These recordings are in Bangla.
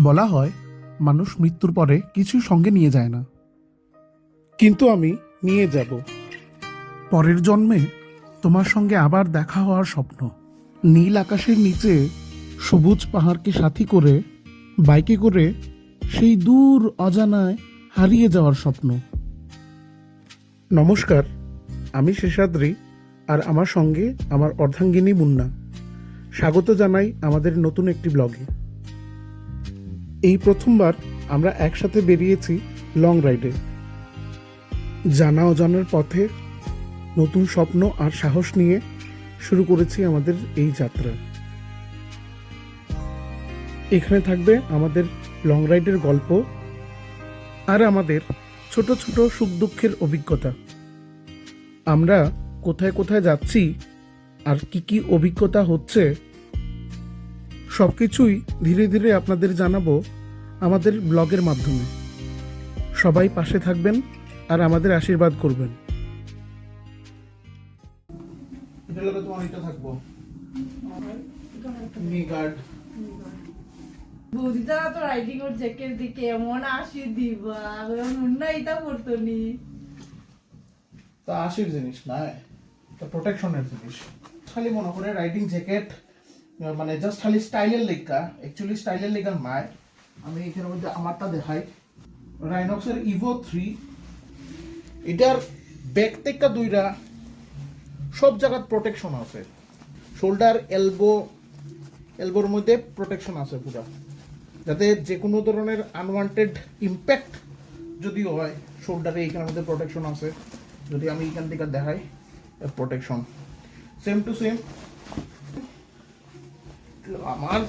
বলা হয় মানুষ মৃত্যুর পরে কিছু সঙ্গে নিয়ে যায় না, কিন্তু আমি নিয়ে যাব। পরের জন্মে তোমার সঙ্গে আবার দেখা হওয়ার স্বপ্ন, নীল আকাশের নিচে সবুজ পাহাড়কে সাথী করে বাইকে করে সেই দূর অজানায় হারিয়ে যাওয়ার স্বপ্ন। নমস্কার, আমি শেষাদ্রি, আর আমার সঙ্গে আমার অর্ধাঙ্গিনী মুন্না। স্বাগত জানাই আমাদের নতুন একটি ব্লগে। এই প্রথমবার আমরা একসাথে বেরিয়েছি লং রাইডে। জানা অজানার পথে নতুন স্বপ্ন আর সাহস নিয়ে শুরু করেছি আমাদের এই যাত্রা। এখানে থাকবে আমাদের লং রাইডের গল্প আর আমাদের ছোট ছোট সুখ দুঃখের অভিজ্ঞতা। আমরা কোথায় কোথায় যাচ্ছি আর কি কি অভিজ্ঞতা হচ্ছে সবকিছুই ধীরে ধীরে আপনাদের জানাবো আমাদের ব্লগের মাধ্যমে। সবাই পাশে থাকবেন আর আমাদের আশীর্বাদ করবেন। এটা লগে তোমার এটা থাকবো নি গার্ড। বুঝিটা তো রাইডিং ওর জ্যাকেট দিকে এমন আসি দিবা মুন্না এটা পড়তো নি। তা আশির জিনিস না, এটা প্রোটেকশনের জিনিস। খালি মনে করে রাইডিং জ্যাকেট মানে জাস্ট খালি স্টাইলের লেখা, অ্যাকচুয়ালি স্টাইলের লেখা নয়। আমি এখানের মধ্যে আমারটা দেখাই, রাইনক্সের ইভো 3। এটার ব্যাক থেকে দুইটা সব জায়গায় প্রোটেকশন আছে, শোল্ডার এলবোর মধ্যে প্রোটেকশন আছে পুরা, যাতে যে কোনো ধরনের আনওয়ান্টেড ইম্প্যাক্ট যদি হয় শোল্ডারে এইখানের মধ্যে প্রোটেকশন আছে। যদি আমি এখান থেকে দেখাই প্রোটেকশন সেম টু সেম আমার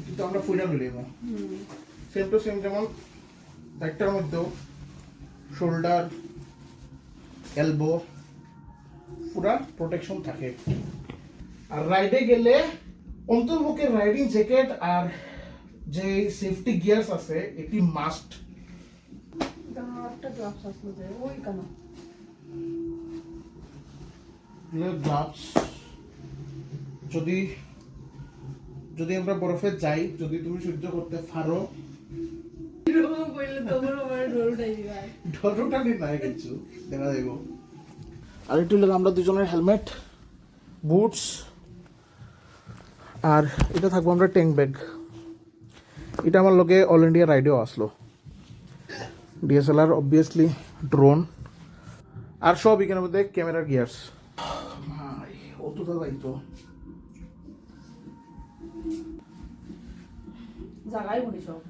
কিন্তু আমরা ফুইডা মিলিয়ে সেম টু সেম, যেমন একটার মধ্যেও শোল্ডার এলবো পুরা প্রোটেকশন থাকে। আর রাইডে গেলে অন্তর্মুখে রাইডিং জ্যাকেট আর যে সেফটি গিয়ার্স আছে এটি মাস্ট। একটা গ্লাভস আসলো যে ওই কেন গ্লাভস যদি যদি আমরা বরফে যাই, যদি তুমি সহ্য করতে পারো, বললে তোমার আমার ডর উঠাই দিবা। ঢটোটা নি নাই কিছু দেখা যাইব। আর একটু লাগে আমরা দুজনের হেলমেট, বুটস, আর এটা থাকবো আমরা ট্যাঙ্ক ব্যাগ। এটা আমার লগে অল ইন্ডিয়া রাইডেও আসলো, ডিএসএলআর অবভিয়াসলি, ড্রোন, আর সব এখানের মধ্যে ক্যামেরা গিয়ার্স। অত দাদাই তো জায়গায় বলি সব